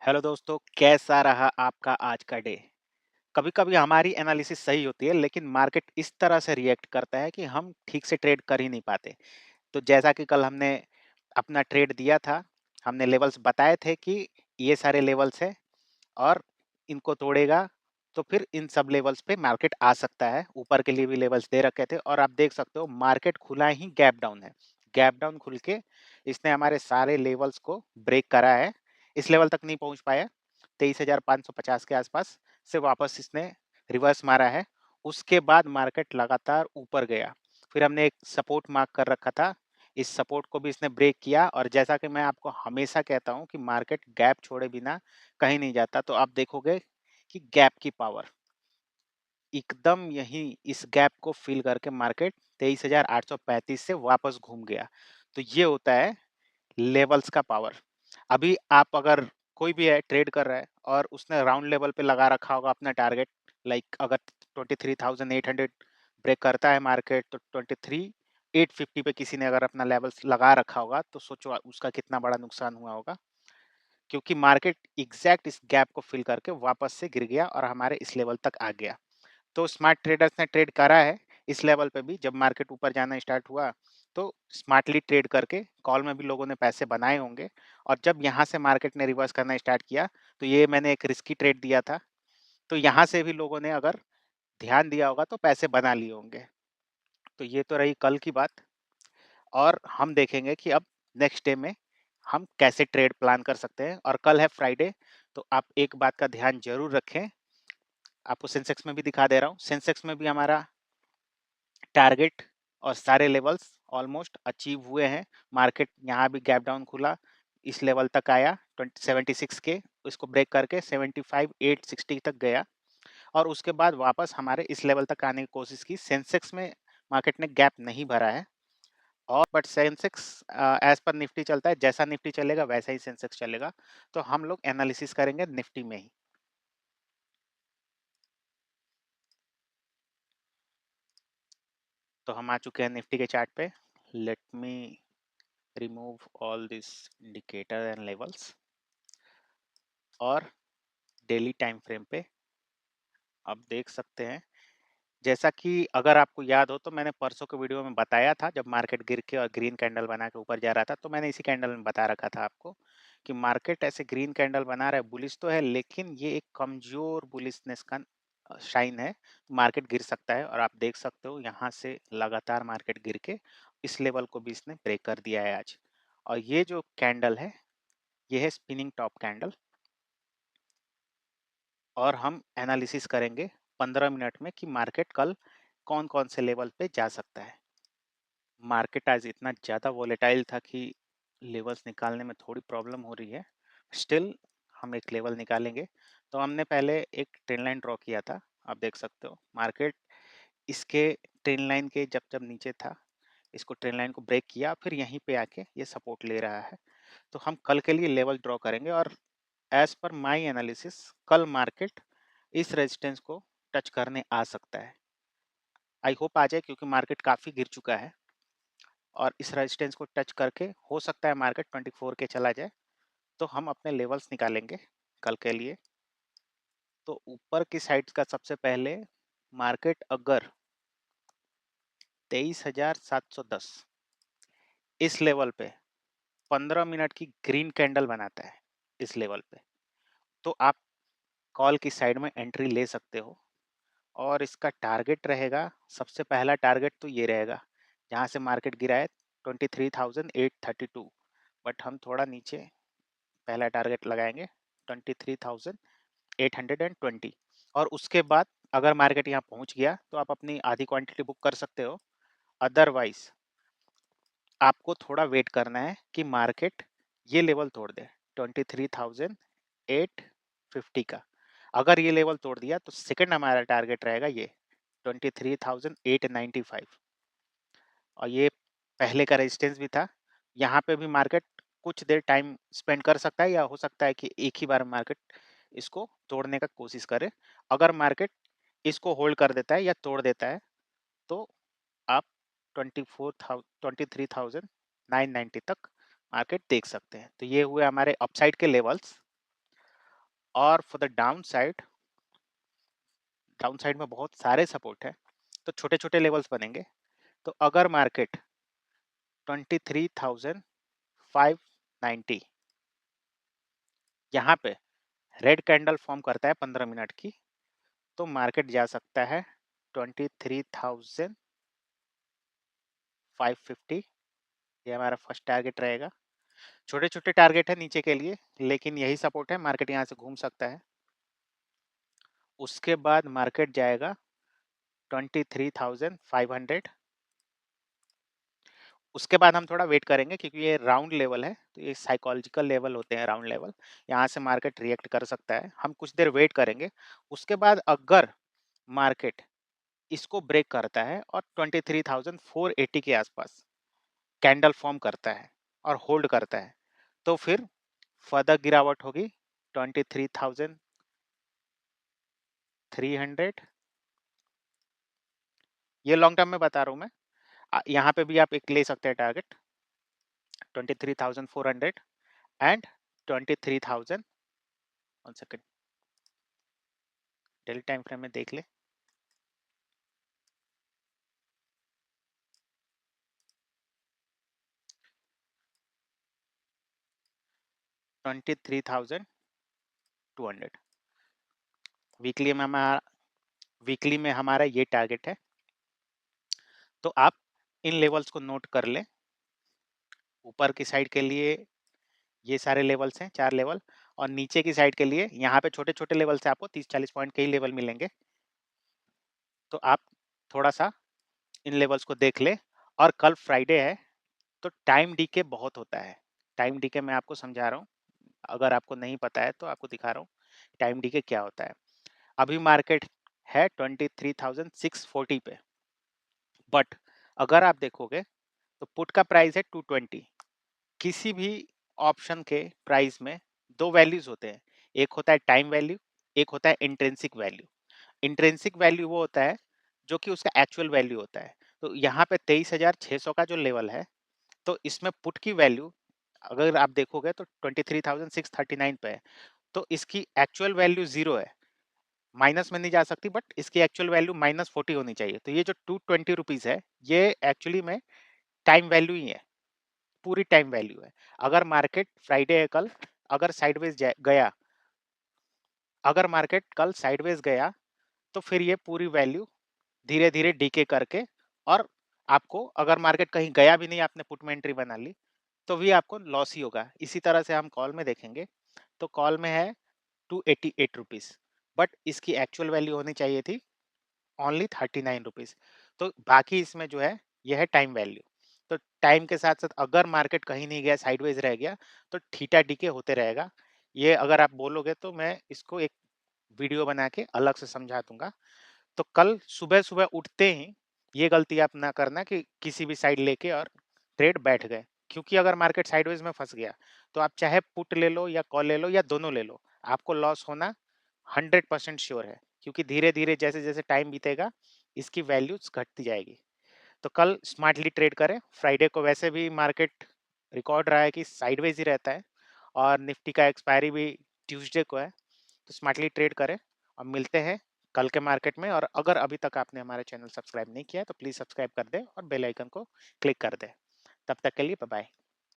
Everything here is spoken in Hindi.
हेलो दोस्तों, कैसा रहा आपका आज का डे? कभी-कभी हमारी एनालिसिस सही होती है, लेकिन मार्केट इस तरह से रिएक्ट करता है कि हम ठीक से ट्रेड कर ही नहीं पाते। तो जैसा कि कल हमने अपना ट्रेड दिया था, हमने लेवल्स बताए थे कि ये सारे लेवल्स हैं और इनको तोड़ेगा तो फिर इन सब लेवल्स पे मार्केट आ सकता है। ऊपर के लिए भी लेवल्स दे रखे थे और आप देख सकते हो मार्केट खुला ही गैप डाउन है। गैप डाउन खुल के इसने हमारे सारे लेवल्स को ब्रेक करा है। इस लेवल तक नहीं पहुंच पाया, 23,550 के आसपास से वापस इसने रिवर्स मारा है। उसके बाद मार्केट लगातार ऊपर गया। फिर हमने एक सपोर्ट मार्क कर रखा था, इस सपोर्ट को भी इसने ब्रेक किया और जैसा कि मैं आपको हमेशा कहता हूं कि मार्केट गैप छोड़े बिना कहीं नहीं जाता। तो आप देखोगे कि गैप की पावर एकदम यही इस गैप को फिल करके मार्केट 23,835 से वापस घूम गया। तो ये होता है लेवल्स का पावर। अभी आप अगर कोई भी है ट्रेड कर रहा है और उसने राउंड लेवल पे लगा रखा होगा अपना टारगेट, लाइक अगर 23,800 ब्रेक करता है मार्केट तो 23,850 पे किसी ने अगर अपना लेवल्स लगा रखा होगा तो सोचो उसका कितना बड़ा नुकसान हुआ होगा, क्योंकि मार्केट एग्जैक्ट इस गैप को फिल करके वापस से गिर गया और हमारे इस लेवल तक आ गया। तो स्मार्ट ट्रेडर्स ने ट्रेड करा है इस लेवल पे भी। जब मार्केट ऊपर जाना स्टार्ट हुआ तो स्मार्टली ट्रेड करके कॉल में भी लोगों ने पैसे बनाए होंगे। और जब यहाँ से मार्केट ने रिवर्स करना स्टार्ट किया तो ये मैंने एक रिस्की ट्रेड दिया था, तो यहाँ से भी लोगों ने अगर ध्यान दिया होगा तो पैसे बना लिए होंगे। तो ये तो रही कल की बात। और हम देखेंगे कि अब नेक्स्ट डे में हम कैसे ट्रेड प्लान कर सकते हैं। और कल है फ्राइडे, तो आप एक बात का ध्यान जरूर रखें। आपको सेंसेक्स में भी दिखा दे रहा हूँ, सेंसेक्स में भी हमारा टारगेट और सारे लेवल्स ऑलमोस्ट अचीव हुए हैं। मार्केट यहाँ भी गैप डाउन खुला, इस लेवल तक आया 76 के, इसको ब्रेक करके 75,860 तक गया और उसके बाद वापस हमारे इस लेवल तक आने की कोशिश की। सेंसेक्स में मार्केट ने गैप नहीं भरा है और but Sensex as per Nifty चलता है, जैसा निफ्टी चलेगा वैसा ही सेंसेक्स चलेगा। तो हम लोग एनालिसिस करेंगे निफ्टी में ही। तो हम आ चुके हैं निफ्टी के चार्ट पे। Let me remove all this indicator and levels और डेली टाइम फ्रेम पे आप देख सकते हैं। जैसा कि अगर आपको याद हो तो मैंने परसों के वीडियो में बताया था, जब मार्केट गिर के और ग्रीन कैंडल बना के ऊपर जा रहा था, तो मैंने इसी कैंडल में बता रखा था आपको कि मार्केट ऐसे ग्रीन कैंडल बना रहा है, बुलिश तो है लेकिन ये एक कमजोर बुलिशनेस का शाइन है। मार्केट गिर सकता है और आप देख सकते हो यहाँ से लगातार मार्केट गिर के इस लेवल को भी इसने ब्रेक कर दिया है आज। और ये जो कैंडल है ये है स्पिनिंग टॉप कैंडल। और हम एनालिसिस करेंगे 15 मिनट में कि मार्केट कल कौन कौन से लेवल पे जा सकता है। मार्केट आज इतना ज़्यादा वोलेटाइल था कि लेवल्स निकालने में थोड़ी प्रॉब्लम हो रही है। स्टिल हम एक लेवल निकालेंगे। तो हमने पहले एक ट्रेंड लाइन ड्रॉ किया था, आप देख सकते हो मार्केट इसके ट्रेंड लाइन के जब जब नीचे था, इसको ट्रेंड लाइन को ब्रेक किया, फिर यहीं पे आके ये सपोर्ट ले रहा है। तो हम कल के लिए लेवल ड्रॉ करेंगे और एज पर माई एनालिसिस कल मार्केट इस रेजिस्टेंस को टच करने आ सकता है। आई होप आ जाए, क्योंकि मार्केट काफ़ी गिर चुका है और इस रेजिस्टेंस को टच करके हो सकता है मार्केट 24 के चला जाए। तो हम अपने लेवल्स निकालेंगे कल के लिए। तो ऊपर की साइड का सबसे पहले मार्केट अगर 23,710 इस लेवल पे 15 मिनट की ग्रीन कैंडल बनाता है इस लेवल पे, तो आप कॉल की साइड में एंट्री ले सकते हो। और इसका टारगेट रहेगा, सबसे पहला टारगेट तो ये रहेगा जहाँ से मार्केट गिरा है 23,832। बट हम थोड़ा नीचे पहला टारगेट लगाएंगे 23,820। और उसके बाद अगर मार्केट यहाँ पहुँच गया तो आप अपनी आधी क्वांटिटी बुक कर सकते हो। अदरवाइज आपको थोड़ा वेट करना है कि मार्केट ये लेवल तोड़ दे 23,850 का। अगर ये लेवल तोड़ दिया तो सेकंड हमारा टारगेट रहेगा ये 23,895। और ये पहले का रेजिस्टेंस भी था। यहाँ पे भी मार्केट कुछ देर टाइम स्पेंड कर सकता है या हो सकता है कि एक ही बार मार्केट इसको तोड़ने का कोशिश करे। अगर मार्केट इसको होल्ड कर देता है या तोड़ देता है तो आप 23,990 तक मार्केट देख सकते हैं। तो ये हुए हमारे अपसाइड के लेवल्स। और फॉर द डाउन साइड में बहुत सारे सपोर्ट है, तो छोटे छोटे लेवल्स बनेंगे। तो अगर मार्केट 23,590 यहाँ पे रेड कैंडल फॉर्म करता है 15 मिनट की, तो मार्केट जा सकता है 23,550। ये हमारा फर्स्ट टारगेट रहेगा। छोटे छोटे टारगेट है नीचे के लिए, लेकिन यही सपोर्ट है, मार्केट यहाँ से घूम सकता है। उसके बाद मार्केट जाएगा 23,500। उसके बाद हम थोड़ा वेट करेंगे, क्योंकि ये राउंड लेवल है, तो ये साइकोलॉजिकल लेवल होते हैं राउंड लेवल। यहाँ से मार्केट रिएक्ट कर सकता है, हम कुछ देर वेट करेंगे। उसके बाद अगर मार्केट इसको ब्रेक करता है और 23,480 के आसपास कैंडल फॉर्म करता है और होल्ड करता है, तो फिर फर्दर गिरावट होगी 23,300। ये लॉन्ग टर्म में बता रहा हूँ मैं। यहाँ पे भी आप एक ले सकते हैं target 23,400 and 23,000। One second, daily time frame में देख ले। 23,200 वीकली में हमारा ये टारगेट है। तो आप इन लेवल्स को नोट कर लें। ऊपर की साइड के लिए ये सारे लेवल्स हैं, 4 लेवल, और नीचे की साइड के लिए यहाँ पे छोटे छोटे लेवल से आपको 30-40 पॉइंट के ही लेवल मिलेंगे। तो आप थोड़ा सा इन लेवल्स को देख ले। और कल फ्राइडे है, तो टाइम डीके बहुत होता है। टाइम डीके मैं आपको समझा रहा हूँ, अगर आपको नहीं पता है तो आपको दिखा रहा हूँ टाइम डीके क्या होता है। अभी मार्केट है 23,640 पे, बट अगर आप देखोगे तो पुट का प्राइस है 220। किसी भी ऑप्शन के प्राइस में दो वैल्यूज होते हैं, एक होता है टाइम वैल्यू, एक होता है इंट्रिंसिक वैल्यू। इंट्रिंसिक वैल्यू वो होता है जो कि उसका एक्चुअल वैल्यू होता है। तो यहाँ पे 23,600 का जो लेवल है, तो इसमें पुट की वैल्यू अगर आप देखोगे तो 23,639 पे है। तो इसकी एक्चुअल वैल्यू 0 है, माइनस में नहीं जा सकती, बट इसकी एक्चुअल वैल्यू -40 होनी चाहिए। तो ये जो 220 रुपीज है, ये एक्चुअली में टाइम वैल्यू ही है, पूरी टाइम वैल्यू है। अगर मार्केट फ्राइडे है कल, अगर साइडवेज गया, अगर मार्केट कल साइडवेज गया, तो फिर ये पूरी वैल्यू धीरे धीरे डीके करके, और आपको अगर मार्केट कहीं गया भी नहीं, आपने पुट में एंट्री बना ली, तो भी आपको लॉस ही होगा। इसी तरह से हम कॉल में देखेंगे, तो कॉल में है 288 रुपीज, बट इसकी एक्चुअल वैल्यू होनी चाहिए थी ओनली 39 रुपीज। तो बाकी इसमें जो है यह है टाइम वैल्यू। तो टाइम के साथ साथ अगर मार्केट कहीं नहीं गया, साइडवेज रह गया, तो थीटा डीके होते रहेगा। ये अगर आप बोलोगे तो मैं इसको एक वीडियो बना के अलग से समझा दूंगा। तो कल सुबह सुबह उठते ही ये गलती आप ना करना कि किसी भी साइड लेके और ट्रेड बैठ गए, क्योंकि अगर मार्केट साइडवेज में फंस गया, तो आप चाहे पुट ले लो या कॉल ले लो या दोनों ले लो, आपको लॉस होना 100% श्योर है। क्योंकि धीरे धीरे जैसे जैसे टाइम बीतेगा, इसकी वैल्यूज घटती जाएगी। तो कल स्मार्टली ट्रेड करें। फ्राइडे को वैसे भी मार्केट रिकॉर्ड रहा है कि साइडवेज ही रहता है, और निफ्टी का एक्सपायरी भी ट्यूसडे को है। तो स्मार्टली ट्रेड करें, और मिलते हैं कल के मार्केट में। और अगर अभी तक आपने हमारा चैनल सब्सक्राइब नहीं किया है, तो प्लीज़ सब्सक्राइब कर दें और बेल आइकन को क्लिक कर दें। तब तक के लिए बाय बाय।